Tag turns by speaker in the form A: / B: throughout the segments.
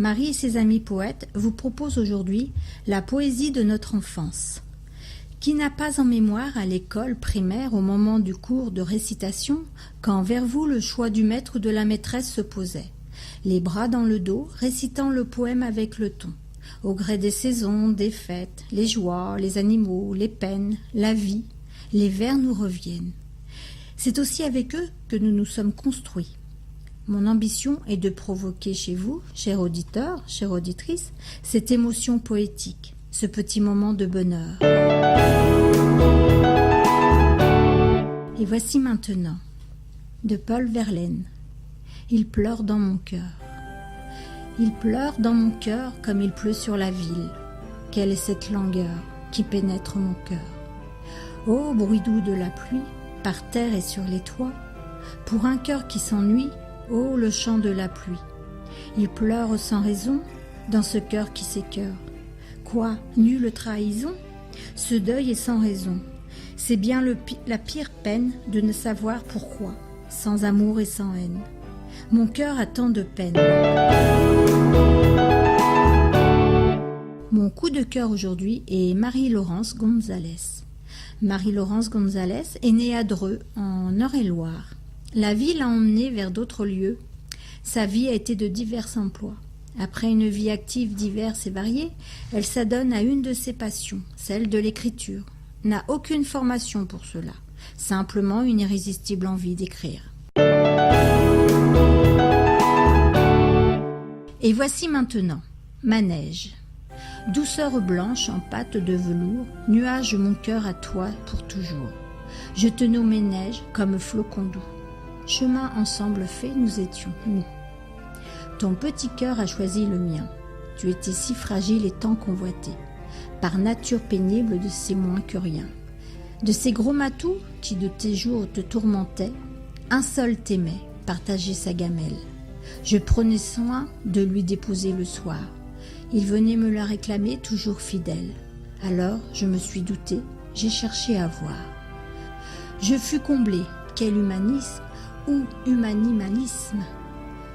A: Marie et ses amis poètes vous proposent aujourd'hui la poésie de notre enfance. Qui n'a pas en mémoire à l'école primaire au moment du cours de récitation, quand vers vous le choix du maître ou de la maîtresse se posait, les bras dans le dos, récitant le poème avec le ton, au gré des saisons, des fêtes, les joies, les animaux, les peines, la vie, les vers nous reviennent. C'est aussi avec eux que nous nous sommes construits. Mon ambition est de provoquer chez vous, chers auditeurs, chères auditrices, cette émotion poétique, ce petit moment de bonheur. Et voici maintenant, de Paul Verlaine. Il pleure dans mon cœur. Il pleure dans mon cœur comme il pleut sur la ville. Quelle est cette langueur qui pénètre mon cœur? Ô bruit doux de la pluie, par terre et sur les toits, pour un cœur qui s'ennuie, ô le chant de la pluie. Il pleure sans raison dans ce cœur qui s'écœure. Quoi, nulle trahison? Ce deuil est sans raison. C'est bien la pire peine de ne savoir pourquoi, sans amour et sans haine. Mon cœur a tant de peine. Mon coup de cœur aujourd'hui est Marie-Laurence Gonzalez. Marie-Laurence Gonzalez est née à Dreux, en Eure-et-Loir. La vie l'a emmenée vers d'autres lieux. Sa vie a été de divers emplois. Après une vie active diverse et variée, elle s'adonne à une de ses passions, celle de l'écriture. N'a aucune formation pour cela, simplement une irrésistible envie d'écrire. Et voici maintenant Manège. Douceur blanche en pâte de velours, nuage mon cœur à toi pour toujours. Je te nommais neige comme flocon doux. Chemin ensemble fait, nous étions, nous. Ton petit cœur a choisi le mien. Tu étais si fragile et tant convoité. Par nature pénible de ces moins que rien. De ces gros matous qui de tes jours te tourmentaient, un seul t'aimait, partager sa gamelle. Je prenais soin de lui déposer le soir. Il venait me la réclamer toujours fidèle. Alors je me suis douté, j'ai cherché à voir. Je fus comblé, quel humanisme ou humanimalisme.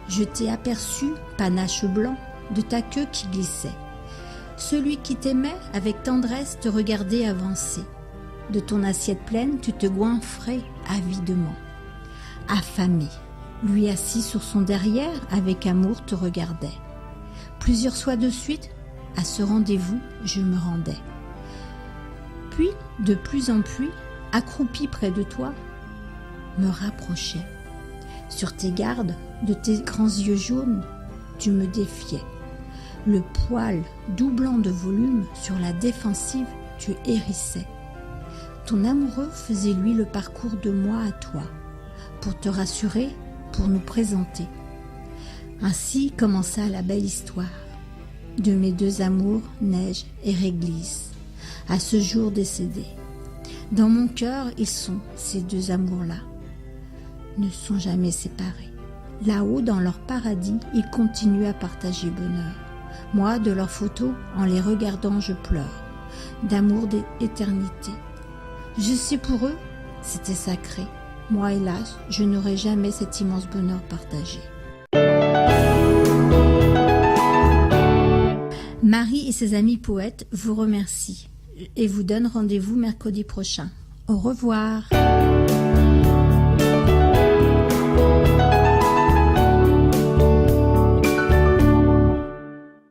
A: Je t'ai aperçu, panache blanc, de ta queue qui glissait. Celui qui t'aimait avec tendresse te regardait avancer. De ton assiette pleine, tu te goinfrais avidement. Affamé, lui assis sur son derrière, avec amour te regardait. Plusieurs fois de suite, à ce rendez-vous, je me rendais. Puis, de plus en plus, accroupi près de toi, me rapprochais. Sur tes gardes, de tes grands yeux jaunes, tu me défiais. Le poil doublant de volume sur la défensive, tu hérissais. Ton amoureux faisait lui le parcours de moi à toi, pour te rassurer, pour nous présenter. Ainsi commença la belle histoire de mes deux amours, neige et réglisse, à ce jour décédé. Dans mon cœur, ils sont, ces deux amours-là, ne sont jamais séparés. Là-haut, dans leur paradis, ils continuent à partager bonheur. Moi, de leurs photos, en les regardant, je pleure, d'amour d'éternité. Je sais pour eux, c'était sacré. Moi, hélas, je n'aurai jamais cet immense bonheur partagé. Marie et ses amis poètes vous remercient et vous donnent rendez-vous mercredi prochain. Au revoir.